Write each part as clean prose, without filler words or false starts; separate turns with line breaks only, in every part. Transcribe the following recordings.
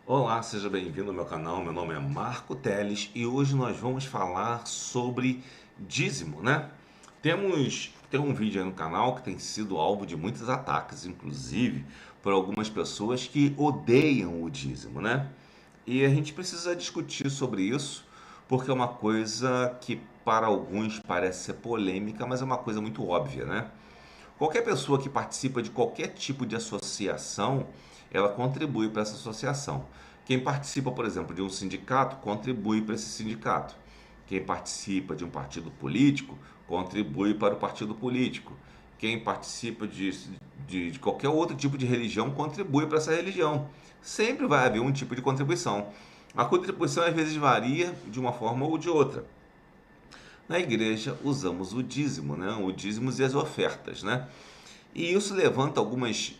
Olá, seja bem-vindo ao meu canal. Meu nome é Marco Teles e hoje nós vamos falar sobre dízimo, né? Tem um vídeo aí no canal que tem sido alvo de muitos ataques, inclusive por algumas pessoas que odeiam o dízimo, né? E a gente precisa discutir sobre isso porque é uma coisa que para alguns parece ser polêmica, mas é uma coisa muito óbvia, né? Qualquer pessoa que participa de qualquer tipo de associação, ela contribui para essa associação. Quem participa, por exemplo, de um sindicato, contribui para esse sindicato. Quem participa de um partido político, contribui para o partido político. Quem participa de qualquer outro tipo de religião, contribui para essa religião. Sempre vai haver um tipo de contribuição. A contribuição às vezes varia de uma forma ou de outra. Na igreja usamos o dízimo, né? O dízimo e as ofertas, né? E isso levanta algumas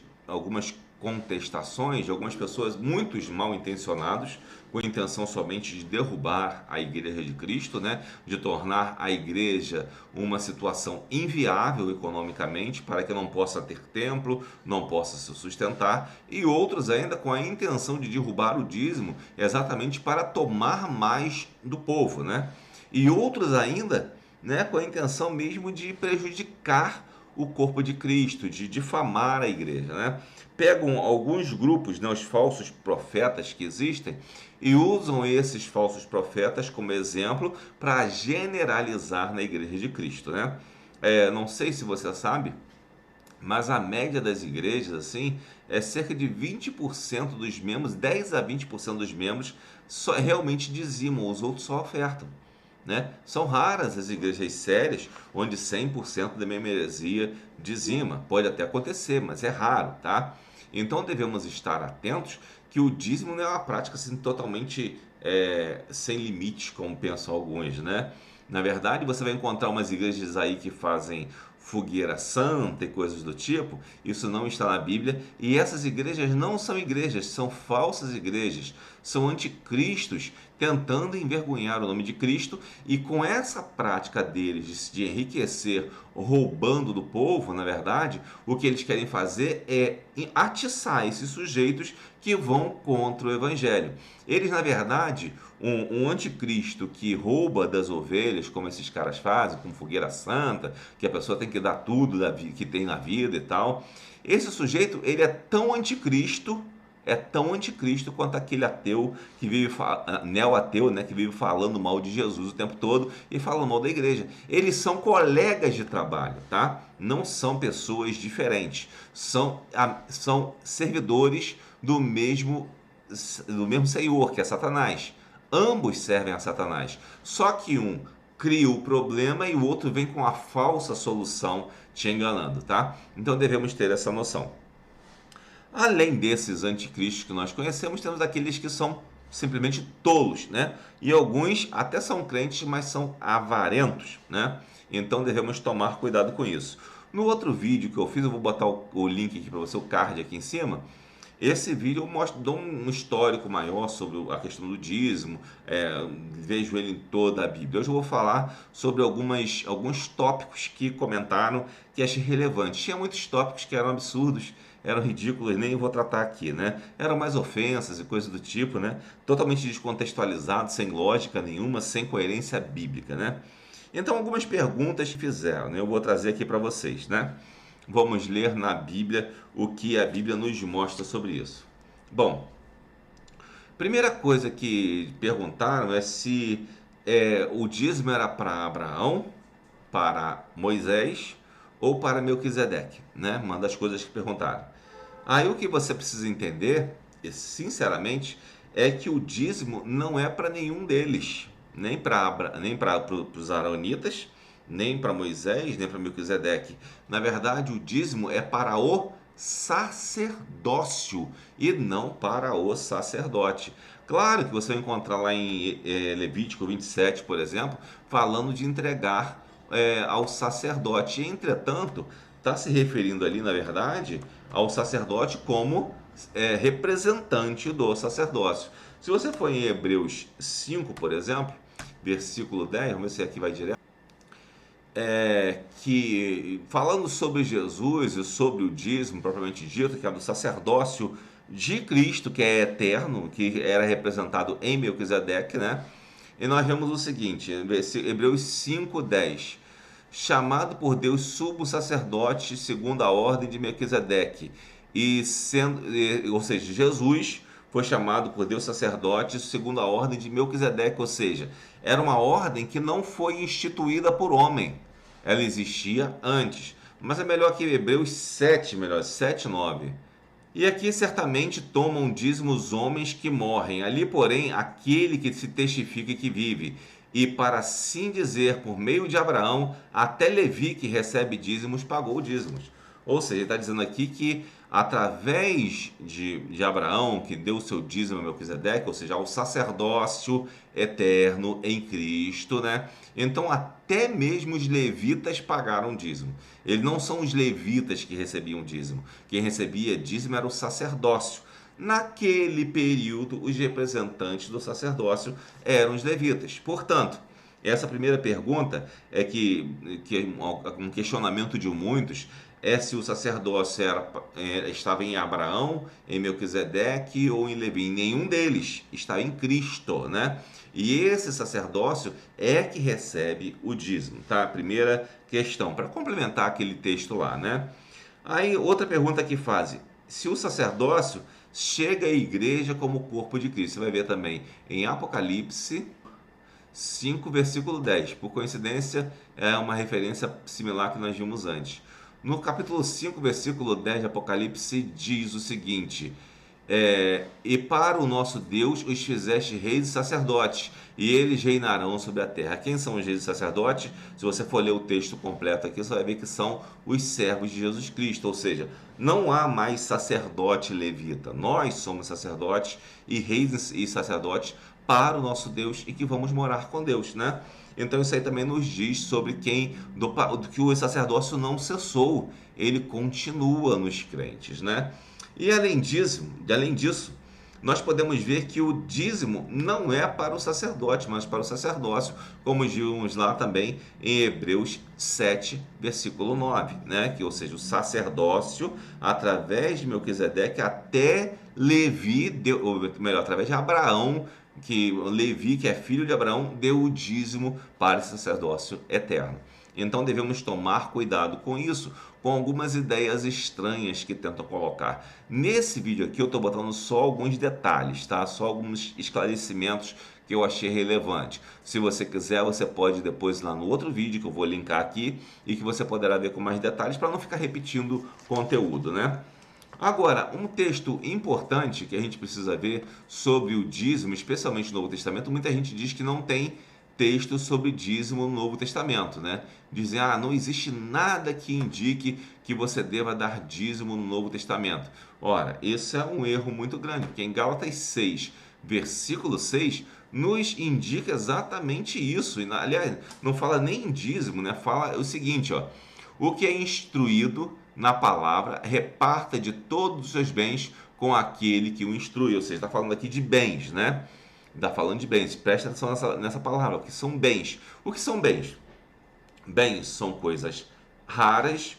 contestações de algumas pessoas, muitos mal intencionados, com a intenção somente de derrubar a Igreja de Cristo, né? De tornar a igreja uma situação inviável economicamente, para que não possa ter templo, não possa se sustentar, e outros ainda com a intenção de derrubar o dízimo exatamente para tomar mais do povo, né? E outros ainda, né, com a intenção mesmo de prejudicar o corpo de Cristo, de difamar a igreja, né? Pegam alguns grupos, né, os falsos profetas que existem, e usam esses falsos profetas como exemplo para generalizar na igreja de Cristo, né? Não sei se você sabe, mas a média das igrejas, assim, é cerca de 20% dos membros, 10 a 20% dos membros só realmente dizimam, os outros só ofertam. Né? São raras as igrejas sérias onde 100% da membresia dizima. Pode até acontecer, mas é raro, tá? Então devemos estar atentos que o dízimo não é uma prática assim, totalmente sem limites, como pensam alguns, né? Na verdade, você vai encontrar umas igrejas aí que fazem fogueira santa e coisas do tipo. Isso não está na Bíblia. E essas igrejas não são igrejas, são falsas igrejas. São anticristos tentando envergonhar o nome de Cristo. E com essa prática deles de enriquecer roubando do povo, na verdade, o que eles querem fazer é atiçar esses sujeitos que vão contra o evangelho. Eles, na verdade, um anticristo que rouba das ovelhas, como esses caras fazem, com fogueira santa, que a pessoa tem que dar tudo que tem na vida e tal. Esse sujeito, ele é tão anticristo quanto aquele ateu que vive, neo-ateu, né, que vive falando mal de Jesus o tempo todo e falando mal da igreja. Eles são colegas de trabalho, tá? Não são pessoas diferentes. São servidores do mesmo Senhor, que é Satanás. Ambos servem a Satanás. Só que um cria o problema e o outro vem com a falsa solução te enganando, tá? Então devemos ter essa noção. Além desses anticristos que nós conhecemos, temos aqueles que são simplesmente tolos, né? E alguns até são crentes, mas são avarentos, né? Então devemos tomar cuidado com isso. No outro vídeo que eu fiz, eu vou botar o link aqui para você, o card aqui em cima. Esse vídeo eu dou um histórico maior sobre a questão do dízimo, vejo ele em toda a Bíblia. Hoje eu vou falar sobre alguns tópicos que comentaram que achei relevantes. Tinha muitos tópicos que eram absurdos, eram ridículos, nem vou tratar aqui, né? Eram mais ofensas e coisas do tipo, né? Totalmente descontextualizados, sem lógica nenhuma, sem coerência bíblica, né? Então, algumas perguntas que fizeram, né? Eu vou trazer aqui para vocês, né? Vamos ler na Bíblia o que a Bíblia nos mostra sobre isso. Bom, primeira coisa que perguntaram é se o dízimo era para Abraão, para Moisés ou para Melquisedeque, né? Uma das coisas que perguntaram. Aí o que você precisa entender, e sinceramente, é que o dízimo não é para nenhum deles, nem para os aronitas, nem para Moisés, nem para Melquisedeque. Na verdade, o dízimo é para o sacerdócio e não para o sacerdote. Claro que você vai encontrar lá em Levítico 27, por exemplo, falando de entregar ao sacerdote. Entretanto, está se referindo ali, na verdade, ao sacerdote como representante do sacerdócio. Se você for em Hebreus 5, por exemplo, versículo 10, vamos ver se aqui vai direto, que falando sobre Jesus e sobre o dízimo propriamente dito, que é do sacerdócio de Cristo, que é eterno, que era representado em Melquisedeque, né? E nós vemos o seguinte, Hebreus 5:10. Chamado por Deus sumo sacerdote segundo a ordem de Melquisedeque, ou seja, Jesus foi chamado por Deus sacerdote segundo a ordem de Melquisedeque, ou seja, era uma ordem que não foi instituída por homem, ela existia antes. Mas é melhor que Hebreus 7:9. E aqui certamente tomam dízimo os homens que morrem, ali, porém, aquele que se testifica que vive. E para assim dizer, por meio de Abraão, até Levi, que recebe dízimos, pagou dízimos. Ou seja, ele está dizendo aqui que através de Abraão, que deu o seu dízimo a Melquisedeque, ou seja, o sacerdócio eterno em Cristo, né? Então até mesmo os levitas pagaram dízimo. Eles não são os levitas que recebiam dízimo. Quem recebia dízimo era o sacerdócio. Naquele período, os representantes do sacerdócio eram os levitas. Portanto, essa primeira pergunta que é um questionamento de muitos é se o sacerdócio estava em Abraão, em Melquisedeque ou em Levi. Nenhum deles estava em Cristo, né? E esse sacerdócio é que recebe o dízimo, tá? Primeira questão, para complementar aquele texto lá, né? Aí, outra pergunta que fazem, se o sacerdócio chega à igreja como corpo de Cristo. Você vai ver também em Apocalipse 5, versículo 10. Por coincidência, é uma referência similar que nós vimos antes. No capítulo 5, versículo 10 de Apocalipse, diz o seguinte: e para o nosso Deus os fizeste reis e sacerdotes, e eles reinarão sobre a terra. Quem são os reis e sacerdotes? Se você for ler o texto completo aqui, você vai ver que são os servos de Jesus Cristo, ou seja, não há mais sacerdote levita. Nós somos sacerdotes e reis e sacerdotes para o nosso Deus e que vamos morar com Deus, né? Então isso aí também nos diz sobre do que o sacerdócio não cessou, ele continua nos crentes, né? E além disso, nós podemos ver que o dízimo não é para o sacerdote, mas para o sacerdócio, como vimos lá também em Hebreus 7, versículo 9, né? Que, ou seja, o sacerdócio, através de Melquisedeque até Levi, ou melhor, através de Abraão, que Levi, que é filho de Abraão, deu o dízimo para esse sacerdócio eterno. Então devemos tomar cuidado com isso, com algumas ideias estranhas que tentam colocar. Nesse vídeo aqui eu estou botando só alguns detalhes, tá? Só alguns esclarecimentos que eu achei relevante. Se você quiser, você pode depois ir lá no outro vídeo que eu vou linkar aqui e que você poderá ver com mais detalhes para não ficar repetindo conteúdo, né? Agora, um texto importante que a gente precisa ver sobre o dízimo, especialmente no Novo Testamento, muita gente diz que não tem texto sobre dízimo no Novo Testamento, né? Dizem, não existe nada que indique que você deva dar dízimo no Novo Testamento. Ora, isso é um erro muito grande, porque em Gálatas 6, versículo 6, nos indica exatamente isso. E, aliás, não fala nem em dízimo, né? Fala o seguinte, ó: o que é instruído na palavra, reparta de todos os seus bens com aquele que o instrui. Ou seja, está falando aqui de bens, né? Está falando de bens. Presta atenção nessa palavra, que são bens. O que são bens? Bens são coisas raras,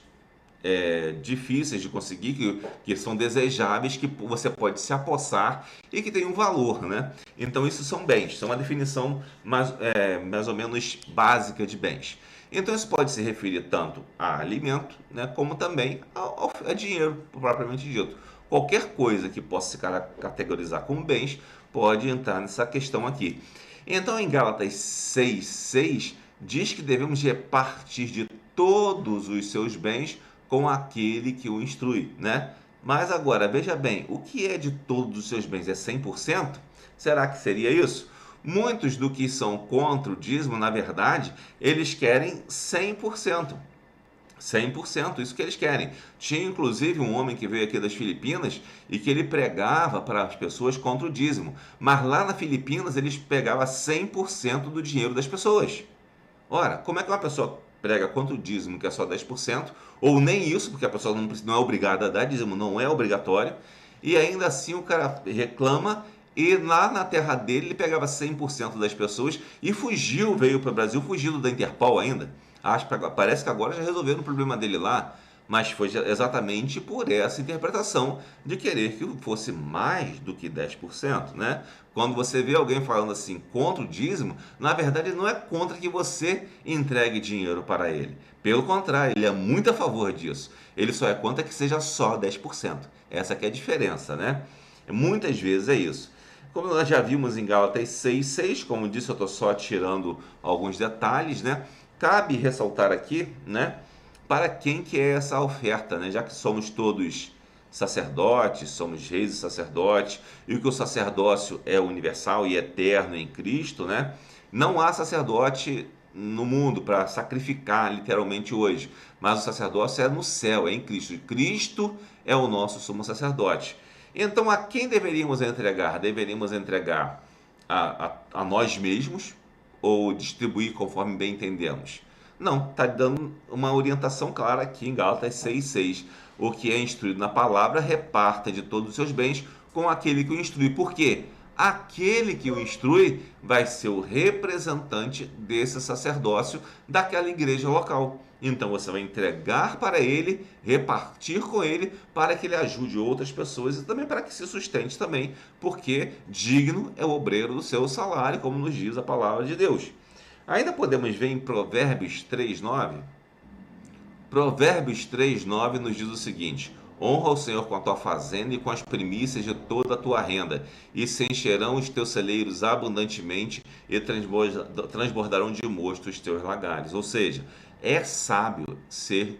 difíceis de conseguir, que são desejáveis, que você pode se apossar e que tem um valor, né? Então, isso são bens. São uma definição mais ou menos básica de bens. Então, isso pode se referir tanto a alimento, né, como também a dinheiro, propriamente dito. Qualquer coisa que possa se categorizar como bens pode entrar nessa questão aqui. Então, em Gálatas 6:6, diz que devemos repartir de todos os seus bens com aquele que o instrui, né? Mas agora, veja bem, o que é de todos os seus bens? É 100%? Será que seria isso? Muitos do que são contra o dízimo, na verdade, eles querem 100%. 100%, isso que eles querem. Tinha inclusive um homem que veio aqui das Filipinas e que ele pregava para as pessoas contra o dízimo. Mas lá na Filipinas eles pegavam 100% do dinheiro das pessoas. Ora, como é que uma pessoa prega contra o dízimo, que é só 10%, ou nem isso, porque a pessoa não é obrigada a dar dízimo, não é obrigatório, e ainda assim o cara reclama, e lá na terra dele ele pegava 100% das pessoas e fugiu, veio para o Brasil, fugido da Interpol ainda. Parece que agora já resolveram o problema dele lá, mas foi exatamente por essa interpretação de querer que fosse mais do que 10%, né? Quando você vê alguém falando assim contra o dízimo, na verdade não é contra que você entregue dinheiro para ele. Pelo contrário, ele é muito a favor disso. Ele só é contra que seja só 10%. Essa que é a diferença, né? Muitas vezes é isso. Como nós já vimos em Gálatas 6:6, como disse, eu estou só tirando alguns detalhes, né? Cabe ressaltar aqui, né? Para quem que é essa oferta, né? Já que somos todos sacerdotes, somos reis e sacerdotes, e que o sacerdócio é universal e eterno em Cristo, né? Não há sacerdote no mundo para sacrificar literalmente hoje, mas o sacerdócio é no céu, é em Cristo. E Cristo é o nosso sumo sacerdote. Então, a quem deveríamos entregar? Deveríamos entregar a nós mesmos ou distribuir conforme bem entendemos? Não, está dando uma orientação clara aqui em Gálatas 6:6. O que é instruído na palavra, reparta de todos os seus bens com aquele que o instrui. Por quê? Aquele que o instrui vai ser o representante desse sacerdócio daquela igreja local. Então você vai entregar para ele, repartir com ele, para que ele ajude outras pessoas e também para que se sustente também, porque digno é o obreiro do seu salário, como nos diz a palavra de Deus. Ainda podemos ver em Provérbios 3:9. Provérbios 3:9 nos diz o seguinte: honra o Senhor com a tua fazenda e com as primícias de toda a tua renda, e se encherão os teus celeiros abundantemente e transbordarão de mosto os teus lagares. Ou seja, é sábio ser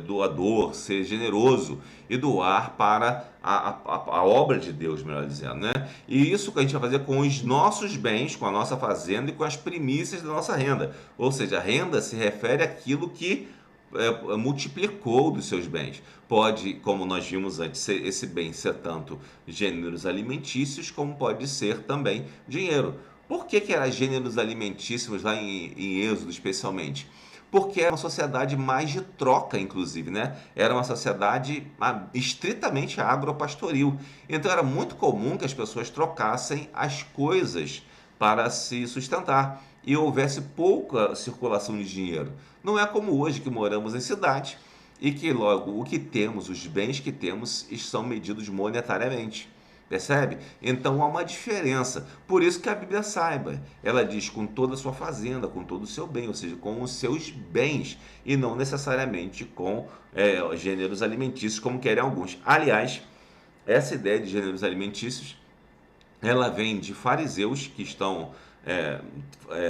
doador, ser generoso e doar para a obra de Deus, melhor dizendo, né? E isso que a gente vai fazer com os nossos bens, com a nossa fazenda e com as primícias da nossa renda. Ou seja, a renda se refere àquilo que multiplicou dos seus bens. Pode, como nós vimos antes, esse bem ser tanto gêneros alimentícios, como pode ser também dinheiro. Por que era gêneros alimentícios lá em Êxodo, especialmente? Porque era uma sociedade mais de troca, inclusive, né? Era uma sociedade estritamente agropastoril. Então era muito comum que as pessoas trocassem as coisas para se sustentar e houvesse pouca circulação de dinheiro. Não é como hoje que moramos em cidade e que logo o que temos, os bens que temos, são medidos monetariamente. Percebe? Então há uma diferença. Por isso que a Bíblia saiba. Ela diz com toda a sua fazenda, com todo o seu bem, ou seja, com os seus bens, e não necessariamente com gêneros alimentícios, como querem alguns. Aliás, essa ideia de gêneros alimentícios, ela vem de fariseus que estão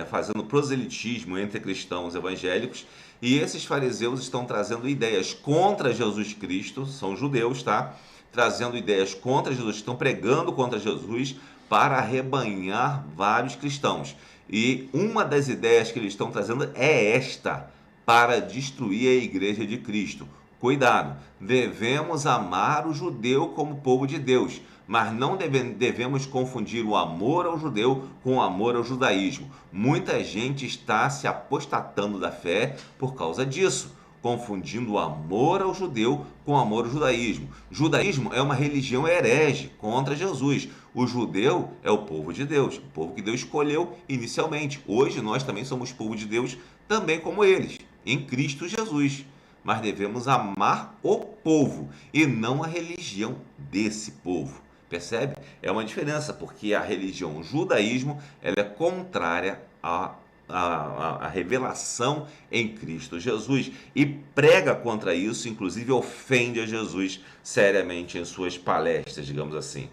fazendo proselitismo entre cristãos evangélicos, e esses fariseus estão trazendo ideias contra Jesus Cristo, são judeus, tá? Trazendo ideias contra Jesus, estão pregando contra Jesus para arrebanhar vários cristãos. E uma das ideias que eles estão trazendo é esta, para destruir a igreja de Cristo. Cuidado, devemos amar o judeu como povo de Deus, mas não devemos confundir o amor ao judeu com o amor ao judaísmo. Muita gente está se apostatando da fé por causa disso, confundindo o amor ao judeu com o amor ao judaísmo. Judaísmo é uma religião herege contra Jesus. O judeu é o povo de Deus, o povo que Deus escolheu inicialmente. Hoje nós também somos povo de Deus, também como eles, em Cristo Jesus. Mas devemos amar o povo e não a religião desse povo. Percebe? É uma diferença, porque a religião judaísmo ela é contrária à revelação em Cristo Jesus e prega contra isso, inclusive ofende a Jesus seriamente em suas palestras, digamos assim.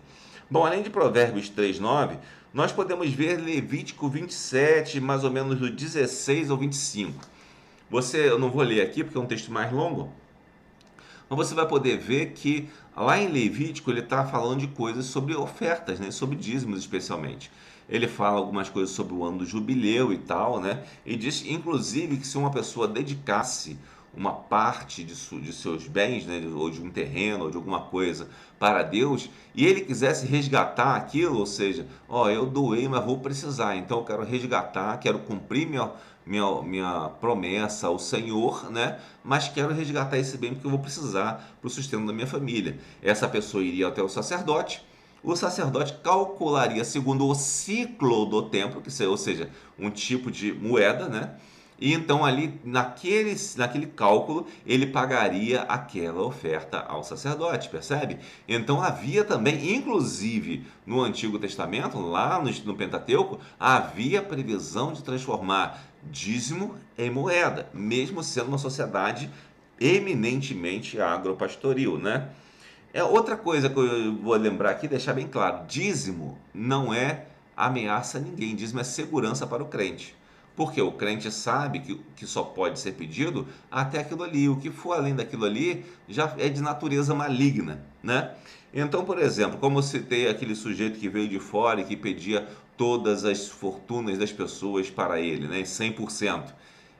Bom, além de Provérbios 3:9, nós podemos ver Levítico 27, mais ou menos do 16 ao 25. Eu não vou ler aqui porque é um texto mais longo, mas você vai poder ver que lá em Levítico ele está falando de coisas sobre ofertas, né? Sobre dízimos especialmente. Ele fala algumas coisas sobre o ano do jubileu e tal, né? E diz, inclusive, que se uma pessoa dedicasse uma parte de seus bens, né? Ou de um terreno, ou de alguma coisa para Deus, e ele quisesse resgatar aquilo, ou seja, eu doei, mas vou precisar, então eu quero resgatar, quero cumprir minha promessa ao Senhor, né? Mas quero resgatar esse bem porque eu vou precisar para o sustento da minha família. Essa pessoa iria até o sacerdote calcularia segundo o ciclo do templo, ou seja, um tipo de moeda, né? E então ali, naquele cálculo, ele pagaria aquela oferta ao sacerdote, percebe? Então havia também, inclusive no Antigo Testamento, lá no Pentateuco, havia previsão de transformar dízimo em moeda, mesmo sendo uma sociedade eminentemente agropastoril, né? É outra coisa que eu vou lembrar aqui, deixar bem claro: dízimo não é ameaça a ninguém, dízimo é segurança para o crente. Porque o crente sabe que só pode ser pedido até aquilo ali. O que for além daquilo ali já é de natureza maligna, né? Então, por exemplo, como eu citei aquele sujeito que veio de fora e que pedia todas as fortunas das pessoas para ele, né? 100%.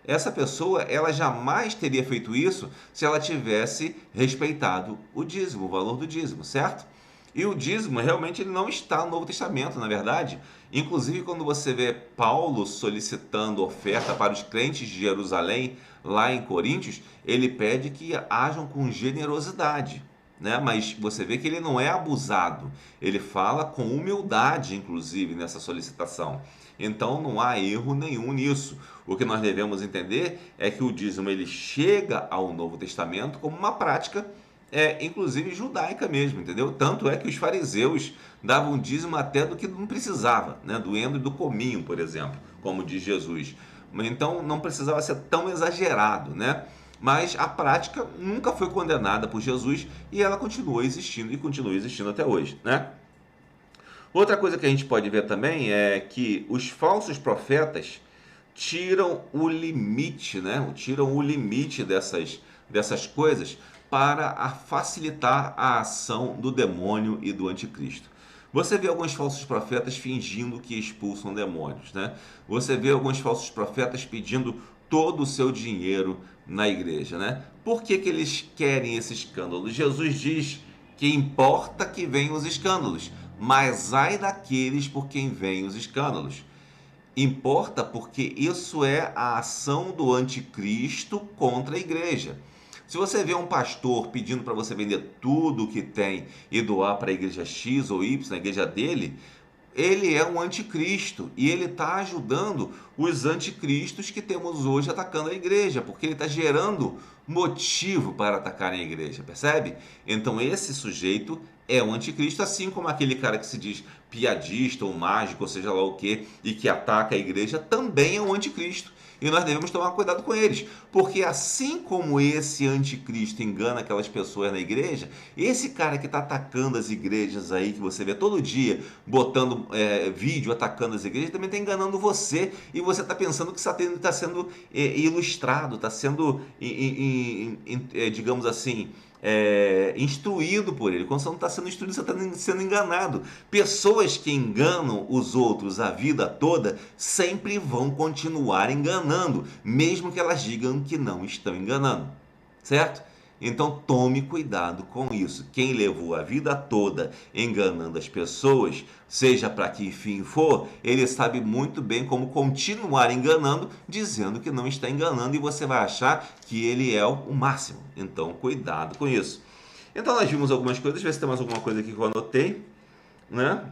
Essa pessoa, ela jamais teria feito isso se ela tivesse respeitado o dízimo, o valor do dízimo, certo? E o dízimo realmente ele não está no Novo Testamento, na verdade. Inclusive, quando você vê Paulo solicitando oferta para os crentes de Jerusalém, lá em Coríntios, ele pede que hajam com generosidade, né? Mas você vê que ele não é abusado, ele fala com humildade, inclusive, nessa solicitação. Então não há erro nenhum nisso. O que nós devemos entender é que o dízimo ele chega ao Novo Testamento como uma prática, inclusive judaica mesmo, entendeu? Tanto é que os fariseus davam dízimo até do que não precisava, né? Do endo e do cominho, por exemplo, como diz Jesus. Então não precisava ser tão exagerado, né? Mas a prática nunca foi condenada por Jesus e ela continua existindo e continua existindo até hoje, né? Outra coisa que a gente pode ver também é que os falsos profetas tiram o limite, né? Tiram o limite dessas coisas para facilitar a ação do demônio e do anticristo. Você vê alguns falsos profetas fingindo que expulsam demônios, né? Você vê alguns falsos profetas pedindo todo o seu dinheiro na igreja, né? Por que que eles querem esse escândalo? Jesus diz que importa que venham os escândalos, mas ai daqueles por quem vêm os escândalos. Importa porque isso é a ação do anticristo contra a igreja. Se você vê um pastor pedindo para você vender tudo o que tem e doar para a igreja X ou Y, a igreja dele, ele é um anticristo e ele está ajudando os anticristos que temos hoje atacando a igreja, porque ele está gerando motivo para atacarem a igreja, percebe? Então esse sujeito é um anticristo, assim como aquele cara que se diz piadista ou mágico, ou seja lá o que, e que ataca a igreja, também é um anticristo. E nós devemos tomar cuidado com eles, porque assim como esse anticristo engana aquelas pessoas na igreja, esse cara que está atacando as igrejas aí, que você vê todo dia, botando vídeo atacando as igrejas, também está enganando você, e você está pensando que está sendo ilustrado, está sendo, digamos assim, instruído por ele. Quando você não está sendo instruído, você está sendo enganado. Pessoas que enganam os outros a vida toda sempre vão continuar enganando, mesmo que elas digam que não estão enganando, certo? Então tome cuidado com isso. Quem levou a vida toda enganando as pessoas, seja para que fim for, ele sabe muito bem como continuar enganando, dizendo que não está enganando, e você vai achar que ele é o máximo. Então cuidado com isso. Então nós vimos algumas coisas, deixa eu ver se tem mais alguma coisa aqui que eu anotei, né?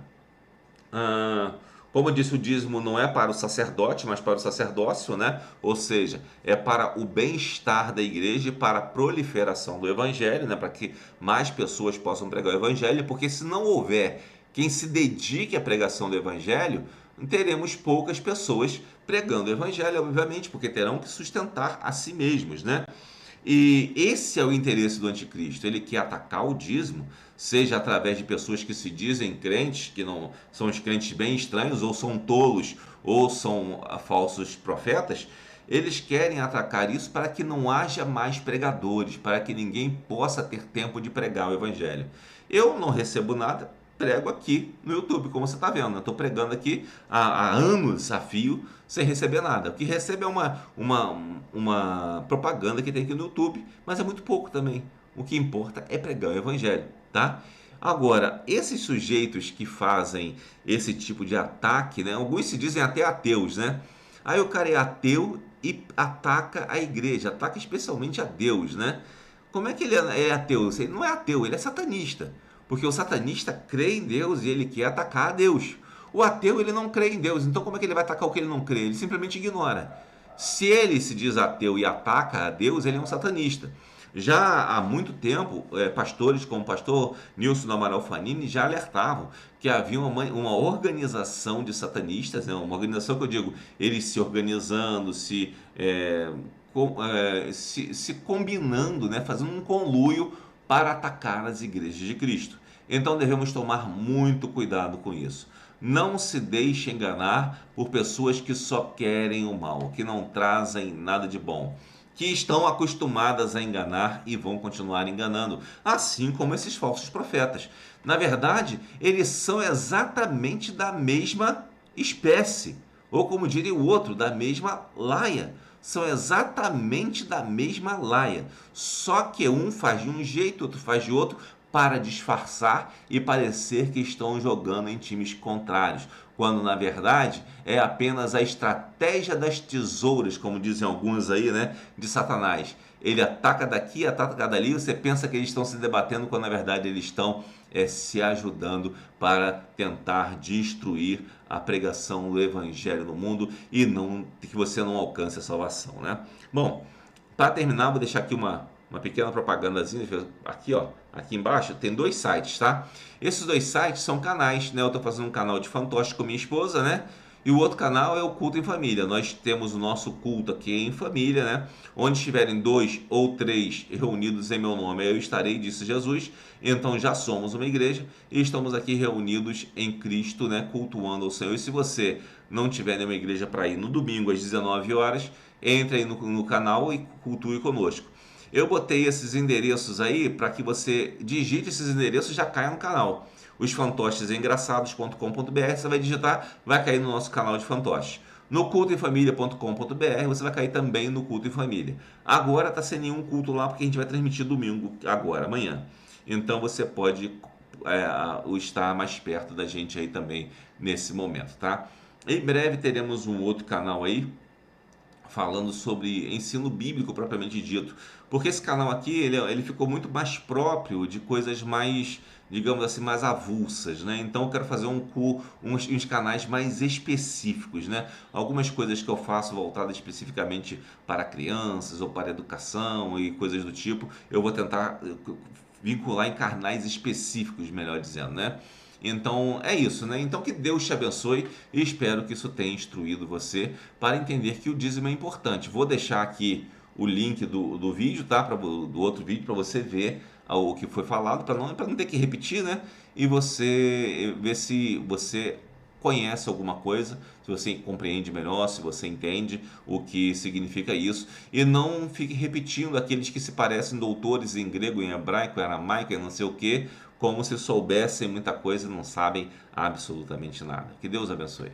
Como eu disse, o dízimo não é para o sacerdote, mas para o sacerdócio, né? Ou seja, é para o bem-estar da igreja e para a proliferação do evangelho, né? Para que mais pessoas possam pregar o evangelho, porque se não houver quem se dedique à pregação do evangelho, teremos poucas pessoas pregando o evangelho, obviamente, porque terão que sustentar a si mesmos, né? E esse é o interesse do anticristo. Ele quer atacar o dízimo, seja através de pessoas que se dizem crentes, que não são os crentes bem estranhos, ou são tolos, ou são falsos profetas. Eles querem atacar isso para que não haja mais pregadores, para que ninguém possa ter tempo de pregar o evangelho. Eu não recebo nada, prego aqui no YouTube, como você está vendo. Eu estou pregando aqui há anos a fio, sem receber nada. O que recebe é uma propaganda que tem aqui no YouTube, mas é muito pouco também. O que importa é pregar o evangelho, tá? Agora, esses sujeitos que fazem esse tipo de ataque, né? Alguns se dizem até ateus, né? Aí o cara é ateu e ataca a igreja, ataca especialmente a Deus, né? Como é que ele é ateu? Ele não é ateu, ele é satanista. Porque o satanista crê em Deus e ele quer atacar a Deus. O ateu, ele não crê em Deus, então como é que ele vai atacar o que ele não crê? Ele simplesmente ignora. Se ele se diz ateu e ataca a Deus, ele é um satanista. Já há muito tempo, pastores como o pastor Nilson Amaral Fanini já alertavam que havia uma organização de satanistas, né? Uma organização que eu digo, eles se organizando, se combinando, né? Fazendo um conluio para atacar as igrejas de Cristo. Então devemos tomar muito cuidado com isso. Não se deixe enganar por pessoas que só querem o mal, que não trazem nada de bom, que estão acostumadas a enganar e vão continuar enganando, assim como esses falsos profetas. Na verdade, eles são exatamente da mesma espécie, ou como diria o outro, da mesma laia. São exatamente da mesma laia, só que um faz de um jeito, outro faz de outro, para disfarçar e parecer que estão jogando em times contrários, quando na verdade é apenas a estratégia das tesouras, como dizem alguns aí, né, de Satanás. Ele ataca daqui, ataca dali, você pensa que eles estão se debatendo, quando na verdade eles estão se ajudando para tentar destruir a pregação do evangelho no mundo e não que você não alcance a salvação, né? Bom, para terminar, vou deixar aqui uma pequena propagandazinha aqui, ó, aqui embaixo tem 2 sites, tá? Esses 2 sites são canais, né? Eu tô fazendo um canal de fantoche com minha esposa, né? E o outro canal é o Culto em Família. Nós temos o nosso culto aqui em família, né? Onde estiverem 2 ou 3 reunidos em meu nome, eu estarei, disse Jesus. Então já somos uma igreja e estamos aqui reunidos em Cristo, né? Cultuando ao Senhor. E se você não tiver nenhuma igreja para ir no domingo às 19 horas, entre aí no canal e cultue conosco. Eu botei esses endereços aí para que você digite esses endereços e já caia no canal. Os fantochesengraçados.com.br, você vai digitar, vai cair no nosso canal de fantoche. No cultoemfamilia.com.br você vai cair também no Culto em Família. Agora está sem nenhum culto lá porque a gente vai transmitir domingo, agora, amanhã. Então você pode estar mais perto da gente aí também nesse momento, tá? Em breve teremos um outro canal aí falando sobre ensino bíblico propriamente dito, porque esse canal aqui ele ficou muito mais próprio de coisas mais, digamos assim, mais avulsas, né? Então eu quero fazer uns canais mais específicos, né? Algumas coisas que eu faço voltadas especificamente para crianças ou para educação e coisas do tipo, eu vou tentar vincular em canais específicos, melhor dizendo, né? Então é isso, né? Então que Deus te abençoe e espero que isso tenha instruído você para entender que o dízimo é importante. Vou deixar aqui o link do vídeo, tá? Do outro vídeo para você ver o que foi falado, para não ter que repetir, né? E você ver se você conhece alguma coisa, se você compreende melhor, se você entende o que significa isso, e não fique repetindo aqueles que se parecem doutores em grego, em hebraico, em aramaico, em não sei o que, como se soubessem muita coisa e não sabem absolutamente nada. Que Deus abençoe.